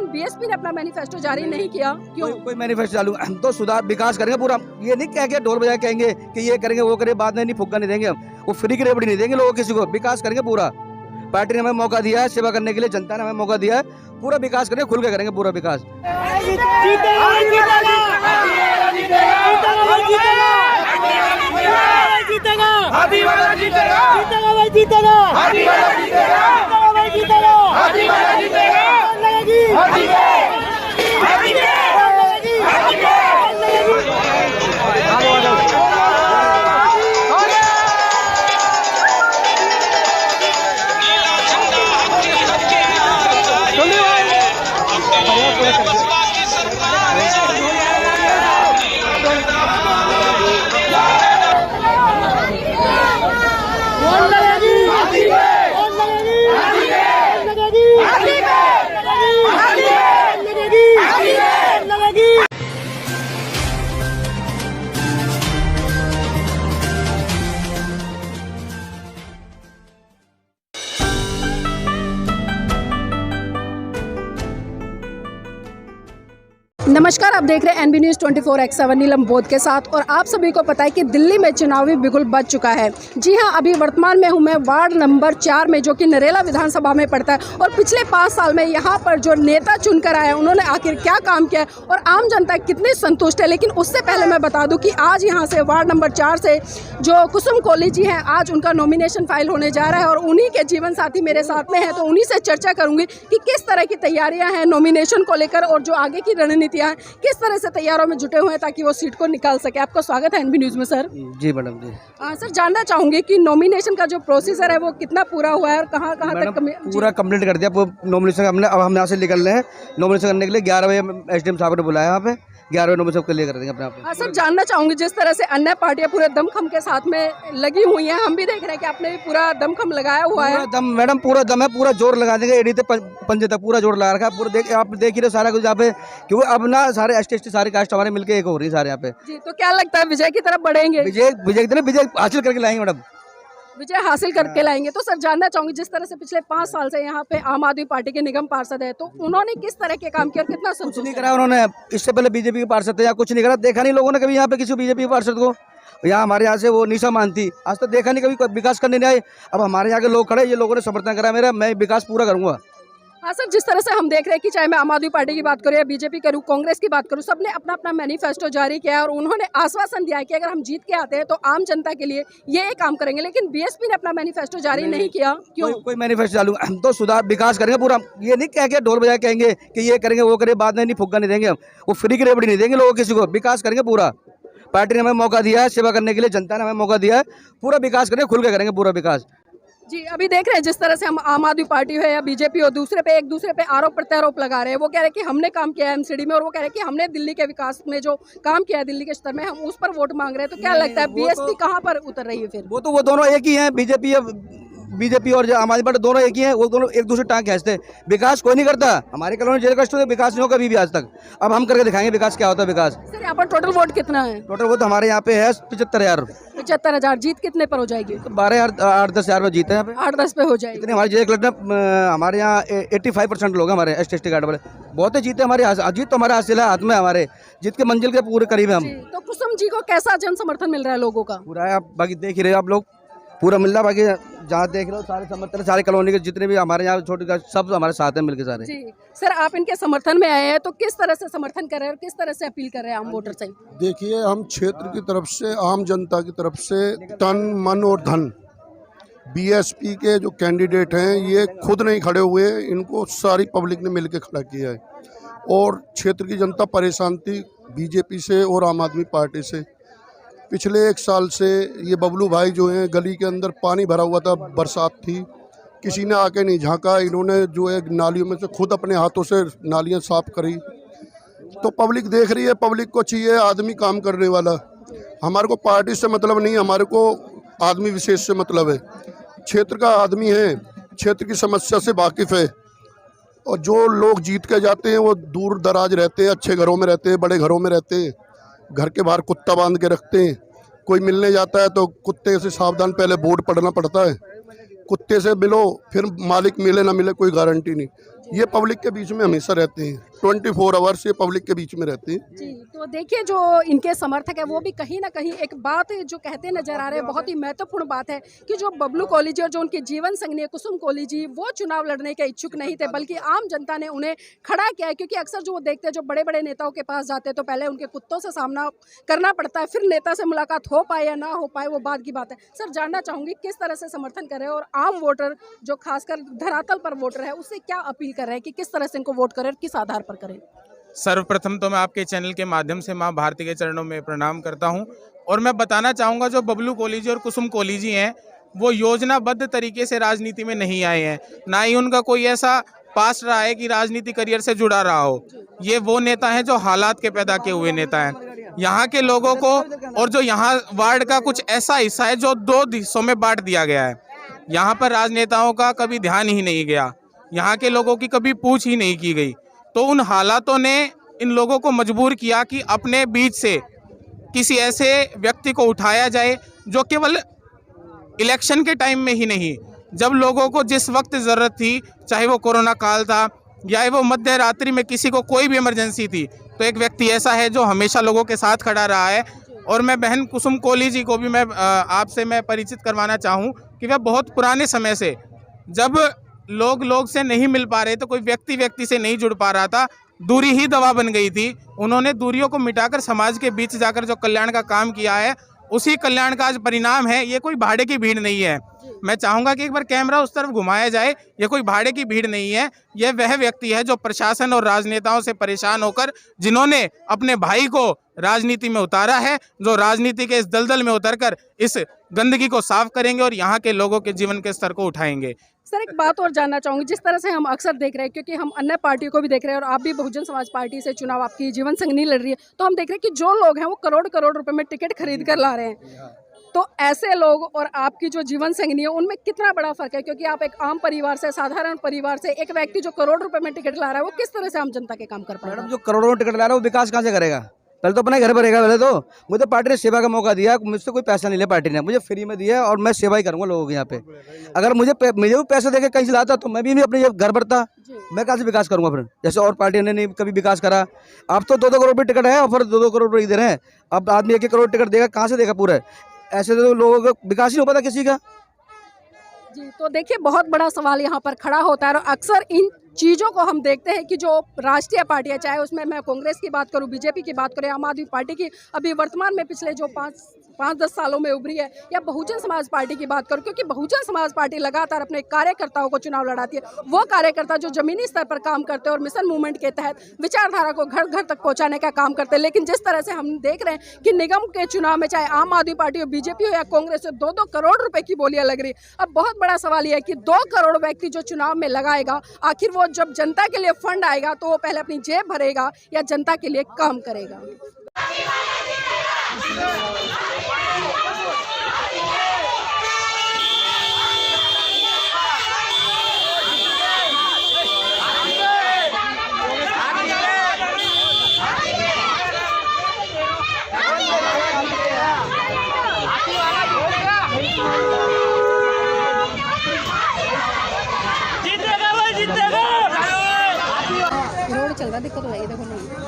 लेकिन बीएसपी ने अपना मैनिफेस्टो जारी नहीं किया, क्यों? कोई मैनिफेस्टो चालू, हम तो सुधार विकास करेंगे पूरा। ये नहीं कह के ढोल बजा कहेंगे कि ये करेंगे वो करेंगे, बाद में नहीं फुग्गा नहीं देंगे हम, वो फ्री की रेवड़ी नहीं देंगे लोगों किसी को। विकास करेंगे पूरा, पार्टी ने हमें मौका दिया है सेवा करने के लिए, जनता ने हमें मौका दिया है, पूरा विकास करेंगे, खुल के करेंगे पूरा विकास। नमस्कार, आप देख रहे हैं एनबी न्यूज़ 24/7 नीलम बोध के साथ। और आप सभी को पता है कि दिल्ली में चुनावी बिगुल बज चुका है। जी हां, अभी वर्तमान में हूं मैं वार्ड नंबर 4 में, जो कि नरेला विधानसभा में पड़ता है। और पिछले 5 साल में यहां पर जो नेता चुनकर आए, उन्होंने आखिर क्या काम किया है और आम जनता कितनी संतुष्ट है। लेकिन उससे पहले मैं बता दूँ कि आज यहाँ से वार्ड नंबर 4 से जो कुसुम कोहली जी हैं, आज उनका नॉमिनेशन फाइल होने जा रहा है और उन्हीं के जीवन साथी मेरे साथ में है, तो उन्हीं से चर्चा करूँगी कि किस तरह की तैयारियाँ हैं नॉमिनेशन को लेकर और जो आगे की रणनीतियाँ किस तरह से तैयारों में जुटे हुए हैं ताकि वो सीट को निकाल सके। आपका स्वागत है एनबी न्यूज़ में सर। जी मैडम जी। सर, जानना चाहूंगी कि नॉमिनेशन का जो प्रोसीजर है वो कितना पूरा हुआ है और कहाँ तक पूरा कंप्लीट कर दिया नॉमिनेशन हमने। अब हम यहाँ से निकल रहे हैं नॉमिनेशन करने के लिए। 11 बजे एसडीएम साहब ने बुलाया यहाँ पे, 11 बजे नॉमिनेशन के लिए कर देंगे अपने आप। हाँ सर, जानना चाहूंगी जिस तरह से अन्य पार्टियां पूरे दमखम के साथ में लगी हुई हैं, हम भी देख रहे हैं कि आपने भी पूरा दमखम लगाया हुआ है। दम मैडम, पूरा दम है, पूरा जोर लगा देंगे, एडी तक पंजे तक पूरा जोर लगा रखा है पूरा। आप देख ही रहे सारा कुछ यहाँ पे, क्योंकि अब ना सारे एसटी सारे कास्ट हमारे मिलकर एक हो रही है सारे यहाँ पे। जी, तो क्या लगता है विजय की तरफ बढ़ेंगे? विजय हासिल करके लाएंगे मैडम, विजय हासिल करके लाएंगे। तो सर, जानना चाहूंगी जिस तरह से पिछले 5 साल से यहाँ पे आम आदमी पार्टी के निगम पार्षद है, तो उन्होंने किस तरह के काम किया और कितना कुछ नहीं करा उन्होंने। इससे पहले बीजेपी के पार्षद थे, यहाँ कुछ नहीं करा, देखा नहीं लोगों ने कभी यहाँ पे किसी बीजेपी के पार्षद को। यहाँ हमारे यहाँ से वो निशा मानती, आज तक देखा नहीं, कभी विकास करने नहीं आए। अब हमारे यहाँ के लोग खड़े, ये लोगों ने समर्थन करा मेरा, मैं विकास पूरा करूँगा। हाँ सर, जिस तरह से हम देख रहे हैं कि चाहे मैं आम आदमी पार्टी की बात करूँ या बीजेपी करूँ, कांग्रेस की बात करूँ, सबने अपना अपना मैनिफेस्टो जारी किया है और उन्होंने आश्वासन दिया है कि अगर हम जीत के आते हैं तो आम जनता के लिए ये काम करेंगे। लेकिन बीएसपी ने अपना मैनिफेस्टो जारी नहीं किया, क्यों? कोई मैनिफेस्टो चालू, हम तो सुधार विकास करेंगे पूरा। ये नहीं कह के ढोल बजा कहेंगे कि ये करेंगे वो करेंगे, बाद में नहीं फुग्गा नहीं देंगे हम, वो फ्री की रेवड़ी नहीं देंगे लोगों किसी को। विकास करेंगे पूरा, पार्टी ने हमें मौका दिया है सेवा करने के लिए, जनता ने हमें मौका दिया है, पूरा विकास करेंगे, खुल के करेंगे पूरा विकास। जी, अभी देख रहे हैं जिस तरह से हम आम आदमी पार्टी है या बीजेपी हो, एक दूसरे पे आरोप प्रत्यारोप लगा रहे हैं। वो कह रहे हैं कि हमने काम किया है एमसीडी में और वो कह रहे हैं कि हमने दिल्ली के विकास में जो काम किया है दिल्ली के स्तर में, हम उस पर वोट मांग रहे हैं। तो क्या लगता है बीएसपी कहाँ पर उतर रही है फिर? वो दोनों एक ही हैं, बीजेपी और आम आदमी पार्टी दोनों एक ही हैं। वो दोनों एक दूसरे टांग खींचते हैं। विकास कोई नहीं करता, हमारे कॉलोनी जेल कष्ट विकास नहीं हो कभी भी आज तक। अब हम करके दिखाएंगे विकास क्या होता है। विकास सर, यहाँ पर टोटल वोट कितना है? टोटल वोट हमारे यहाँ पे है 75,000। 75,000। जीत कितने पर हो जाएगी? 12,000 8-10 हज़ार में जीते हैं, 8-10 पे हो जाएगी। इतने हमारे जेल कलेक्टर, हमारे यहाँ 85% लोग हमारे एसटी कार्ड वाले बहुत ही जीते हमारे। जीत तो हमारे हासिल है, हाथ में हमारे, जीत के मंजिल के पूरे करीब है हम। तो कुसुम जी को कैसा जन समर्थन मिल रहा है लोगों का? पूरा है, आप बाकी देख ही रहे आप लोग, पूरा मिल रहा। बाकी जहाँ देख रहे हो सारे समर्थन, सारे कॉलोनी के जितने भी हमारे यहाँ छोटे सब हमारे साथ हैं मिलके सारे। जी सर, आप इनके समर्थन में आए हैं, तो किस तरह से समर्थन कर रहे हैं और किस तरह से अपील कर रहे हैं आम वोटर से? देखिए, हम क्षेत्र की तरफ से, आम जनता की तरफ से तन मन और धन, बीएसपी के जो कैंडिडेट हैं ये खुद नहीं खड़े हुए, इनको सारी पब्लिक ने मिलकर खड़ा किया है। और क्षेत्र की जनता परेशान थी बीजेपी से और आम आदमी पार्टी से। पिछले 1 साल से ये बबलू भाई जो हैं, गली के अंदर पानी भरा हुआ था, बरसात थी, किसी ने आके नहीं झांका। इन्होंने जो है नालियों में से खुद अपने हाथों से नालियां साफ करी। तो पब्लिक देख रही है, पब्लिक को चाहिए आदमी काम करने वाला। हमारे को पार्टी से मतलब नहीं, हमारे को आदमी विशेष से मतलब है। क्षेत्र का आदमी है, क्षेत्र की समस्या से वाकिफ़ है। और जो लोग जीत के जाते हैं वो दूर दराज रहते हैं, अच्छे घरों में रहते हैं, बड़े घरों में रहते हैं, घर के बाहर कुत्ता बांध के रखते हैं। कोई मिलने जाता है तो कुत्ते से सावधान, पहले बोर्ड पढ़ना पड़ता है। कुत्ते से मिलो, फिर मालिक मिले ना मिले कोई गारंटी नहीं। ये पब्लिक के बीच में हमेशा रहते हैं, 24 आवर्स ये पब्लिक के बीच में रहते हैं। जी, तो देखिए जो इनके समर्थक है वो भी कहीं ना कहीं एक बात जो कहते नजर आ रहे हैं, बहुत ही महत्वपूर्ण बात है कि जो बबलू कोहली जी और जो उनके जीवन संगनी है कुसुम कोहली जी, वो चुनाव लड़ने के इच्छुक नहीं थे, बल्कि आम जनता ने उन्हें खड़ा किया है। क्योंकि अक्सर जो वो देखते हैं, जो बड़े बड़े नेताओं के पास जाते हैं तो पहले उनके कुत्तों से सामना करना पड़ता है, फिर नेता से मुलाकात हो पाए या ना हो पाए वो बात की बात है। सर, जानना चाहूँगी किस तरह से समर्थन कर रहे हैं और आम वोटर जो खासकर धरातल पर वोटर है उससे क्या अपील कर रहे हैं कि किस तरह से इनको वोट करें और किस आधार पर करें? सर्वप्रथम तो मैं आपके चैनल के माध्यम से मां भारती के चरणों में प्रणाम करता हूं और मैं बताना चाहूँगा जो बबलू कोहली जी और कुसुम कोहली जी हैं वो योजनाबद्ध तरीके से राजनीति में नहीं आए हैं, ना ही उनका कोई ऐसा पास्ट रहा है कि राजनीति करियर से जुड़ा रहा हो। ये वो नेता हैं जो हालात के पैदा किए हुए नेता हैं। यहाँ के लोगों को और जो यहाँ वार्ड का कुछ ऐसा हिस्सा है जो 2 हिस्सों में बांट दिया गया है, यहाँ पर राजनेताओं का कभी ध्यान ही नहीं गया, यहाँ के लोगों की कभी पूछ ही नहीं की गई। तो उन हालातों ने इन लोगों को मजबूर किया कि अपने बीच से किसी ऐसे व्यक्ति को उठाया जाए जो केवल इलेक्शन के टाइम में ही नहीं, जब लोगों को जिस वक्त ज़रूरत थी, चाहे वो कोरोना काल था या वो मध्य रात्रि में किसी को कोई भी इमरजेंसी थी, तो एक व्यक्ति ऐसा है जो हमेशा लोगों के साथ खड़ा रहा है। और मैं बहन कुसुम कोहली जी को भी मैं आपसे मैं परिचित करवाना चाहूँ कि वह बहुत पुराने समय से, जब लोग से नहीं मिल पा रहे थे, कोई व्यक्ति से नहीं जुड़ पा रहा था, दूरी ही दवा बन गई थी, उन्होंने दूरियों को मिटाकर समाज के बीच जाकर जो कल्याण का काम किया है, उसी कल्याण का आज परिणाम है। ये कोई भाड़े की भीड़ नहीं है। मैं चाहूँगा कि एक बार कैमरा उस तरफ घुमाया जाए। ये कोई भाड़े की भीड़ नहीं है, यह वह व्यक्ति है जो प्रशासन और राजनेताओं से परेशान होकर, जिन्होंने अपने भाई को राजनीति में उतारा है, जो राजनीति के इस दलदल में उतरकर इस गंदगी को साफ करेंगे और यहाँ के लोगों के जीवन के स्तर को उठाएंगे। सर, एक बात और जानना चाहूँगी, जिस तरह से हम अक्सर देख रहे हैं, क्योंकि हम अन्य पार्टियों को भी देख रहे हैं और आप भी बहुजन समाज पार्टी से चुनाव आपकी जीवन संगनी लड़ रही है, तो हम देख रहे हैं कि जो लोग हैं वो करोड़ रुपए में टिकट खरीद कर ला रहे हैं। तो ऐसे लोग और आपकी जो जीवन संगनी है उनमें कितना बड़ा फर्क है? क्योंकि आप एक आम परिवार से, साधारण परिवार से, एक व्यक्ति जो करोड़ रुपए में टिकट ला रहा है वो किस तरह से आम जनता के काम कर पाएगा? मैडम, जो करोड़ों में टिकट ला रहा है वो विकास कहाँ से करेगा? पहले तो अपने घर पर रहेगा। पहले तो मुझे पार्टी ने सेवा का मौका दिया, मुझसे कोई पैसा नहीं लिया, पार्टी ने मुझे फ्री में दिया और मैं सेवा ही करूँगा लोगों के यहाँ पे। अगर मुझे भी पैसे देके कहीं से लाता तो मैं भी अपने घर भरता, मैं कहाँ से विकास करूँगा फिर? जैसे और पार्टी ने नहीं कभी विकास करा। अब तो 2-2 करोड़ रुपये टिकट है और फिर 2-2 करोड़ रुपये दे रहे हैं। अब आदमी 1-1 करोड़ टिकट देगा, कहाँ से देगा पूरा? ऐसे तो लोगों का विकास ही नहीं हो पाता किसी का। जी, तो देखिए बहुत बड़ा सवाल यहाँ पर खड़ा होता है और अक्सर इन चीज़ों को हम देखते हैं कि जो राष्ट्रीय पार्टियां, चाहे उसमें मैं कांग्रेस की बात करूं, बीजेपी की बात करें, आम आदमी पार्टी की अभी वर्तमान में पिछले जो 5-10 सालों में उभरी है, या बहुजन समाज पार्टी की बात करूं, क्योंकि बहुजन समाज पार्टी लगातार अपने कार्यकर्ताओं को चुनाव लड़ाती है। वो कार्यकर्ता जो जमीनी स्तर पर काम करते हैं और मिशन मूवमेंट के तहत विचारधारा को घर घर तक पहुँचाने का काम करते हैं। लेकिन जिस तरह से हम देख रहे हैं कि निगम के चुनाव में चाहे आम आदमी पार्टी हो, बीजेपी हो या कांग्रेस हो, 2-2 करोड़ रुपए की बोलियां लग रही। अब बहुत बड़ा सवाल यह है कि 2 करोड़ व्यक्ति जो चुनाव में लगाएगा, आखिर वो जब जनता के लिए फंड आएगा तो वो पहले अपनी जेब भरेगा या जनता के लिए काम करेगा? रोड चल रहा, दिक्कत हो जाएगी। देखो नहीं